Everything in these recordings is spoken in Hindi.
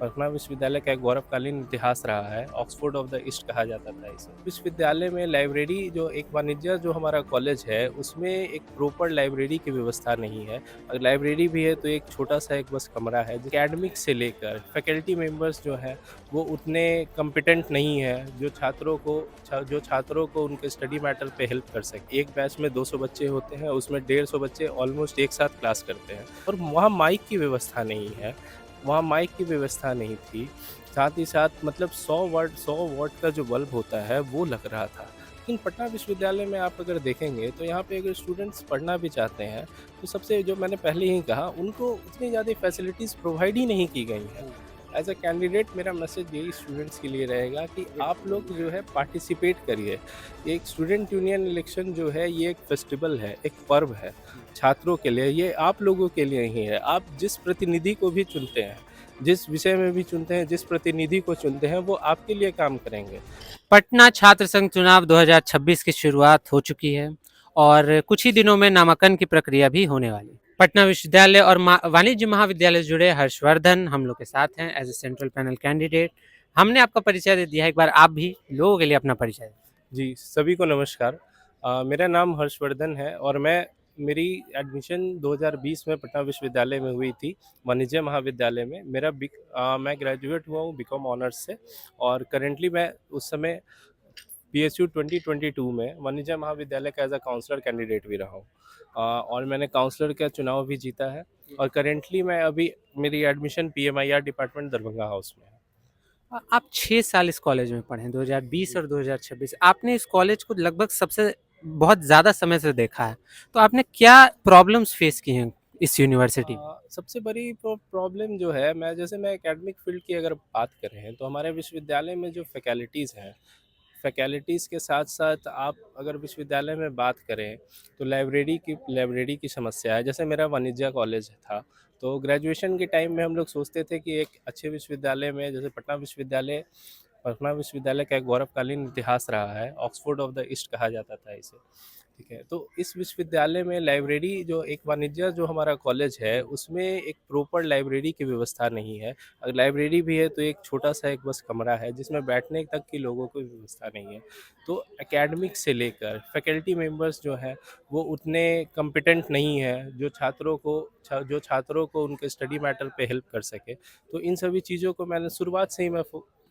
पटना विश्वविद्यालय का एक गौरवकालीन इतिहास रहा है। ऑक्सफोर्ड ऑफ द ईस्ट कहा जाता था इसे। विश्वविद्यालय में लाइब्रेरी जो एक वाणिज्य जो हमारा कॉलेज है, उसमें एक प्रॉपर लाइब्रेरी की व्यवस्था नहीं है। अगर लाइब्रेरी भी है तो एक छोटा-सा एक बस कमरा है। एकेडमिक से लेकर फैकल्टी मेंबर्स जो हैं, वो उतने कॉम्पिटेंट नहीं है, जो छात्रों को उनके स्टडी मैटर पे हेल्प कर सके। एक बैच में 200 बच्चे होते हैं, उसमें 150 बच्चे ऑलमोस्ट एक साथ क्लास करते हैं और वहाँ माइक की व्यवस्था नहीं है। वहाँ माइक की व्यवस्था नहीं थी। साथ ही साथ मतलब 100 वॉट का जो बल्ब होता है वो लग रहा था। लेकिन पटना विश्वविद्यालय में आप अगर देखेंगे तो यहाँ पे अगर स्टूडेंट्स पढ़ना भी चाहते हैं तो सबसे जो मैंने पहले ही कहा उनको उतनी ज़्यादा फैसिलिटीज़ प्रोवाइड ही नहीं की गई हैं। हुँ, एज़ अ कैंडिडेट मेरा मैसेज यही स्टूडेंट्स के लिए रहेगा कि आप बिल्कुल। लोग जो है पार्टिसिपेट करिए। एक स्टूडेंट यूनियन इलेक्शन जो है ये एक फेस्टिवल है, एक पर्व है। हुँ। छात्रों के लिए, ये आप लोगों के लिए ही है। आप जिस प्रतिनिधि को भी चुनते हैं, जिस विषय में भी चुनते हैं, जिस प्रतिनिधि को चुनते हैं, वो आपके लिए काम करेंगे। पटना छात्र संघ चुनाव 2026 की शुरुआत हो चुकी है और कुछ ही दिनों में नामांकन की प्रक्रिया भी होने वाली है। पटना विश्वविद्यालय और वाणिज्य महाविद्यालय से जुड़े हर्षवर्धन हम लोग के साथ हैं as a central panel candidate. हमने आपका परिचय दे दिया है, एक बार आप भी लोगों के लिए अपना परिचय दें। जी, सभी को नमस्कार। मेरा नाम हर्षवर्धन है और मेरी एडमिशन 2020 में पटना विश्वविद्यालय में हुई थी, वाणिज्य महाविद्यालय में। मैं ग्रेजुएट हुआ हूँ बीकॉम ऑनर्स से और करंटली मैं उस समय पीएसयू 2022 में वाणिज्य महाविद्यालय का एज़ अ काउंसलर कैंडिडेट भी रहा हूँ। और मैंने काउंसलर का चुनाव भी जीता है और करंटली मैं अभी मेरी एडमिशन पीएमआईआर डिपार्टमेंट दरभंगा हाउस में है। आप 6 साल इस कॉलेज में पढ़े हैं, 2020 और 2026। आपने इस कॉलेज को लगभग सबसे बहुत ज़्यादा समय से देखा है। तो आपने क्या प्रॉब्लम्स फेस की हैं इस यूनिवर्सिटी में? सबसे बड़ी प्रॉब्लम जो है मैं एकेडमिक फ़ील्ड की अगर बात करें तो हमारे विश्वविद्यालय में जो फैकल्टीज़ हैं, फैकल्टीज़ के साथ-साथ आप अगर विश्वविद्यालय में बात करें तो लाइब्रेरी की समस्या है। जैसे मेरा वाणिज्य कॉलेज था, तो ग्रेजुएशन के टाइम में हम लोग सोचते थे कि एक अच्छे विश्वविद्यालय में जैसे पटना विश्वविद्यालय का एक गौरवकालीन इतिहास रहा है, ऑक्सफोर्ड ऑफ द ईस्ट कहा जाता था इसे। ठीक है, तो इस विश्वविद्यालय में लाइब्रेरी जो एक वाणिज्य जो हमारा कॉलेज है, उसमें एक प्रॉपर लाइब्रेरी की व्यवस्था नहीं है। अगर लाइब्रेरी भी है तो एक छोटा-सा एक बस कमरा है जिसमें बैठने तक की लोगों को व्यवस्था नहीं है। तो एकेडमिक से लेकर फैकल्टी मेंबर्स जो हैं, वो उतने कॉम्पिटेंट नहीं है, जो छात्रों को उनके स्टडी मैटर पे हेल्प कर सके। तो इन सभी चीज़ों को मैंने शुरुआत से ही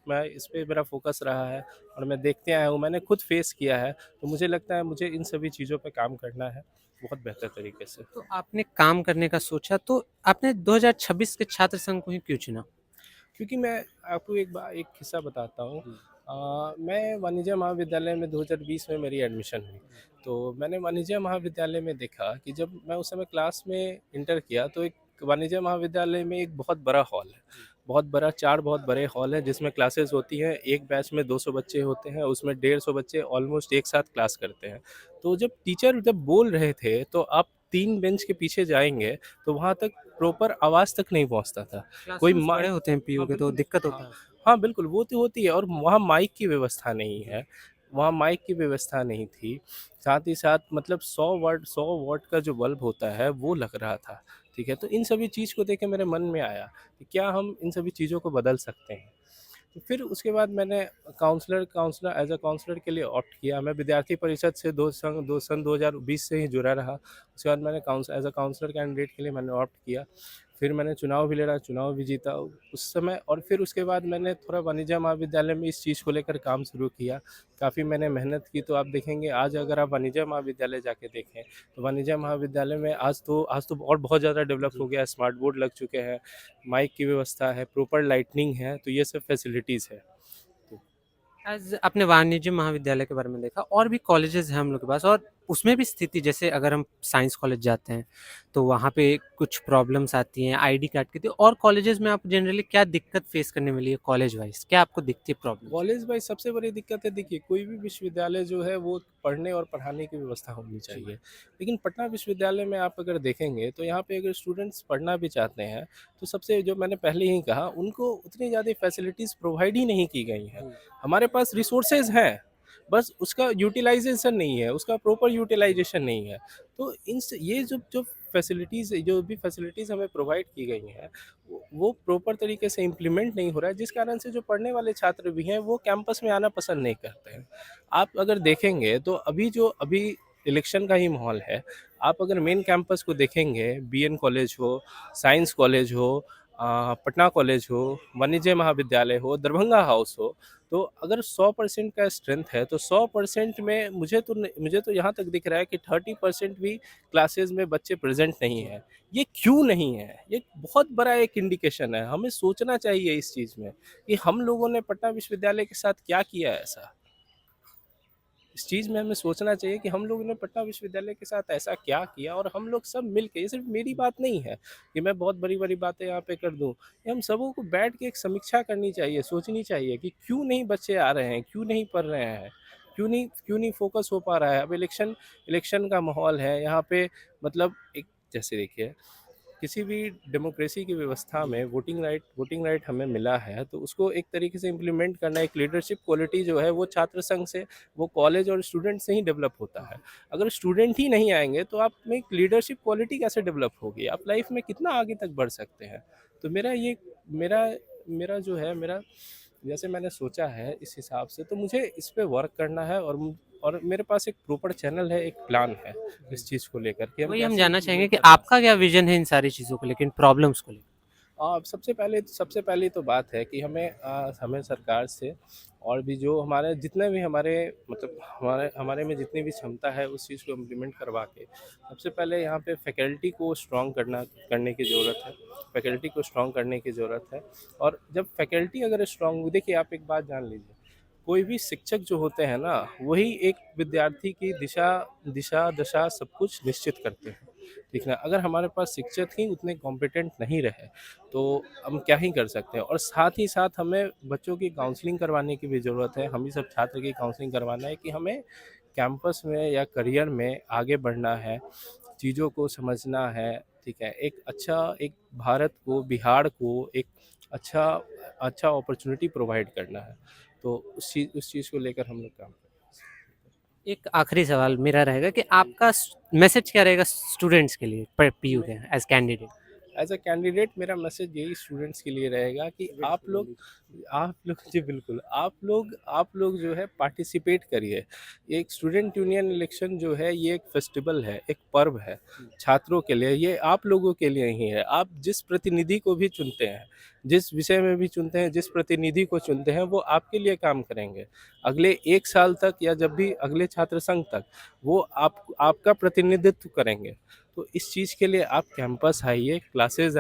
मैं इस पे मेरा फ़ोकस रहा है और मैं देखते आया हूँ, मैंने खुद फेस किया है। तो मुझे लगता है मुझे इन सभी चीज़ों पे काम करना है, बहुत बेहतर तरीके से। तो आपने काम करने का सोचा तो आपने 2026 के छात्र संघ को ही क्यों चुना? क्योंकि मैं आपको एक किस्सा बताता हूँ। हुँ, मैं वाणिज्य महाविद्यालय में 2020 में मेरी एडमिशन हुई। हुँ, तो मैंने वाणिज्य महाविद्यालय में देखा कि जब मैं उस समय क्लास में इंटर किया तो एक वाणिज्य महाविद्यालय में एक बहुत बड़ा हॉल है। हुँ। बहुत बड़ा 4 बहुत बड़े हॉल हैं जिसमें क्लासेस होती हैं। एक बैच में 200 बच्चे होते हैं, उसमें 150 बच्चे ऑलमोस्ट एक साथ क्लास करते हैं। तो जब टीचर जब बोल रहे थे तो आप 3 बेंच के पीछे जाएँगे तो वहाँ तक प्रॉपर आवाज़ तक नहीं पहुँचता था। कोई क्लासरूम्स मा बड़े होते हैं पीयू हाँ, के तो बिल्कुल। दिक्कत हाँ, होता है। हाँ, बिल्कुल, वो तो होती है और वहाँ माइक की व्यवस्था नहीं हुँ, है। वहाँ माइक की व्यवस्था नहीं थी। साथ ही साथ मतलब 100 वॉट का जो बल्ब होता है, वो लग रहा था, ठीक है? तो इन सभी चीज़ को देख के मेरे मन में आया कि क्या हम इन सभी चीज़ों को बदल सकते हैं? तो फिर उसके बाद मैंने काउंसलर एज़ अ काउंसलर के लिए ऑप्ट किया। मैं विद्यार्थी परिषद से 2 सन 2020 से ही जुड़ा रहा। उसके बाद मैंने एज़ अ काउंसलर कैंडिडेट के लिए मैंने ऑप्ट किया। फिर मैंने चुनाव भी लड़ा, चुनाव भी जीता उस समय और फिर उसके बाद मैंने थोड़ा वाणिज्य महाविद्यालय में इस चीज़ को लेकर काम शुरू किया। काफ़ी मैंने मेहनत की तो आप देखेंगे आज अगर आप वाणिज्य महाविद्यालय जाके देखें, तो वाणिज्य महाविद्यालय में आज तो और बहुत ज़्यादा डेवलप जी। हो गया है, स्मार्ट बोर्ड लग चुके हैं, माइक की व्यवस्था है, प्रॉपर लाइटनिंग है, तो ये सब फैसिलिटीज़ है। तो एज़ आपने वाणिज्य महाविद्यालय के बारे में देखा और भी कॉलेजेस हैं हम लोग के पास और उसमें भी स्थिति जैसे अगर हम साइंस कॉलेज जाते हैं, तो वहाँ पे कुछ प्रॉब्लम्स आती हैं आईडी कार्ड की। तो और कॉलेजेस में आप जनरली क्या दिक्कत फेस करने मिली है कॉलेज वाइज़? क्या आपको दिखती है प्रॉब्लम्स? कॉलेज वाइज़ सबसे बड़ी दिक्कत है देखिए कोई भी विश्वविद्यालय जो है वो पढ़ने और पढ़ाने की व्यवस्था होनी जी। चाहिए। लेकिन पटना विश्वविद्यालय में आप अगर देखेंगे तो यहाँ पे अगर स्टूडेंट्स पढ़ना भी चाहते हैं तो सबसे जो मैंने पहले ही कहा उनको उतनी ज़्यादा फैसिलिटीज़ प्रोवाइड ही नहीं की गई हैं। हुँ। हमारे पास रिसोर्सेज़ हैं, बस उसका यूटिलाइज़ेशन नहीं है, उसका प्रॉपर यूटिलाइज़ेशन नहीं है। तो इन स ये जो जो फैसिलिटीज़ हमें प्रोवाइड की गई हैं, वो प्रॉपर तरीके से इम्प्लीमेंट नहीं हो रहा है, जिस कारण से जो पढ़ने वाले छात्र भी हैं, वो कैंपस में आना पसंद नहीं करते हैं। आप अगर देखेंगे तो अभी इलेक्शन का ही माहौल है। आप अगर मेन कैंपस को देखेंगे, बीएन कॉलेज हो, साइंस कॉलेज हो, पटना कॉलेज हो, वाणिज्य महाविद्यालय हो, दरभंगा हाउस हो, तो अगर 100% का स्ट्रेंथ है, तो 100% में मुझे तो यहाँ तक दिख रहा है कि 30% भी क्लासेस में बच्चे प्रेजेंट नहीं है। ये क्यों नहीं है? ये बहुत बड़ा एक इंडिकेशन है। हमें सोचना चाहिए इस चीज़ में कि हम लोगों ने पटना विश्वविद्यालय के साथ क्या किया है ऐसा? इस चीज़ में हमें सोचना चाहिए कि हम लोगों ने पटना विश्वविद्यालय के साथ ऐसा क्या किया, और हम लोग सब मिल के, ये सिर्फ मेरी बात नहीं है कि मैं बहुत बड़ी बड़ी बातें यहाँ पे कर दूँ। ये हम सबों को बैठ के एक समीक्षा करनी चाहिए, सोचनी चाहिए कि क्यों नहीं बच्चे आ रहे हैं, क्यों नहीं पढ़ रहे हैं, क्यों नहीं फोकस हो पा रहा है। अब इलेक्शन का माहौल है यहाँ पे, मतलब एक, जैसे देखिए, किसी भी डेमोक्रेसी की व्यवस्था में वोटिंग राइट हमें मिला है, तो उसको एक तरीके से इम्प्लीमेंट करना, एक लीडरशिप क्वालिटी जो है वो छात्र संघ से, वो कॉलेज और स्टूडेंट से ही डेवलप होता है। अगर स्टूडेंट ही नहीं आएंगे तो आप में लीडरशिप क्वालिटी कैसे डेवलप होगी? आप लाइफ में कितना आगे तक बढ़ सकते हैं? तो मेरा मेरा जो है मेरा जैसे मैंने सोचा है इस हिसाब से, तो मुझे इस पे वर्क करना है, और मेरे पास एक प्रॉपर चैनल है, एक प्लान है इस चीज़ को लेकर के हम वही हम कैसे जानना चाहेंगे इम्प्लीमेंट कि कर सकते आपका क्या विजन है इन सारी चीज़ों को लेकिन प्रॉब्लम्स को लेकर? सबसे पहले तो बात है कि हमें सरकार से, और भी जो हमारे जितने भी हमारे मतलब हमारे में जितनी भी क्षमता है उस चीज़ को इम्प्लीमेंट करवा के, सबसे पहले यहाँ पे फैकल्टी को स्ट्रॉन्ग करने की ज़रूरत है। फैकल्टी को स्ट्रॉन्ग करने की ज़रूरत है, और जब फैकल्टी अगर स्ट्रॉन्ग, देखिए आप एक बात जान लीजिए, कोई भी शिक्षक जो होते हैं ना, वही एक विद्यार्थी की दिशा दशा सब कुछ निश्चित करते हैं। ठीक ना? अगर हमारे पास शिक्षक ही उतने कॉम्पिटेंट नहीं रहे, तो हम क्या ही कर सकते हैं। और साथ ही साथ हमें बच्चों की काउंसलिंग करवाने की भी ज़रूरत है। हम ही सब छात्र की काउंसलिंग करवाना है कि हमें कैंपस में या करियर में आगे बढ़ना है, चीज़ों को समझना है, ठीक है? एक भारत को, बिहार को एक अच्छा अच्छा अपॉर्च्युनिटी प्रोवाइड करना है। तो उस चीज़ को लेकर हम लोग काम एक आखिरी सवाल मेरा रहेगा कि आपका मैसेज क्या रहेगा स्टूडेंट्स के लिए पीयू के as candidate? As a candidate मेरा मैसेज यही स्टूडेंट्स के लिए रहेगा कि आप लोग जी बिल्कुल, आप लोग जो है पार्टिसिपेट करिए। एक स्टूडेंट यूनियन इलेक्शन जो है, ये एक फेस्टिवल है, एक पर्व है छात्रों के लिए। ये आप लोगों के लिए ही है। आप जिस प्रतिनिधि को भी चुनते हैं, जिस विषय में भी चुनते हैं, जिस प्रतिनिधि को चुनते हैं, वो आपके लिए काम करेंगे अगले 1 साल तक, या जब भी अगले छात्र संघ तक वो आपका प्रतिनिधित्व करेंगे। तो इस चीज़ के लिए आप कैंपस आइए, क्लासेस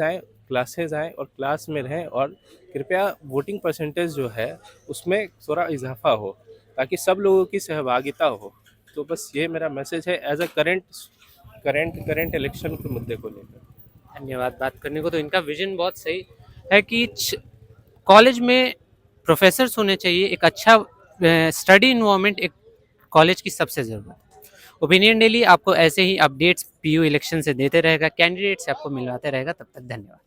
आएँ और क्लास में रहें, और कृपया वोटिंग परसेंटेज जो है उसमें थोड़ा इजाफा हो, ताकि सब लोगों की सहभागिता हो। तो बस ये मेरा मैसेज है एज अ करंट इलेक्शन के मुद्दे को लेकर। धन्यवाद बात करने को। तो इनका विजन बहुत सही है कि कॉलेज में प्रोफेसर्स होने चाहिए, एक अच्छा स्टडी इन्वायरमेंट एक कॉलेज की सबसे ज़रूरत है। ओपिनियन डेली आपको ऐसे ही अपडेट्स पीयू इलेक्शन से देते रहेगा, कैंडिडेट से आपको मिलवाते रहेगा। तब तक धन्यवाद।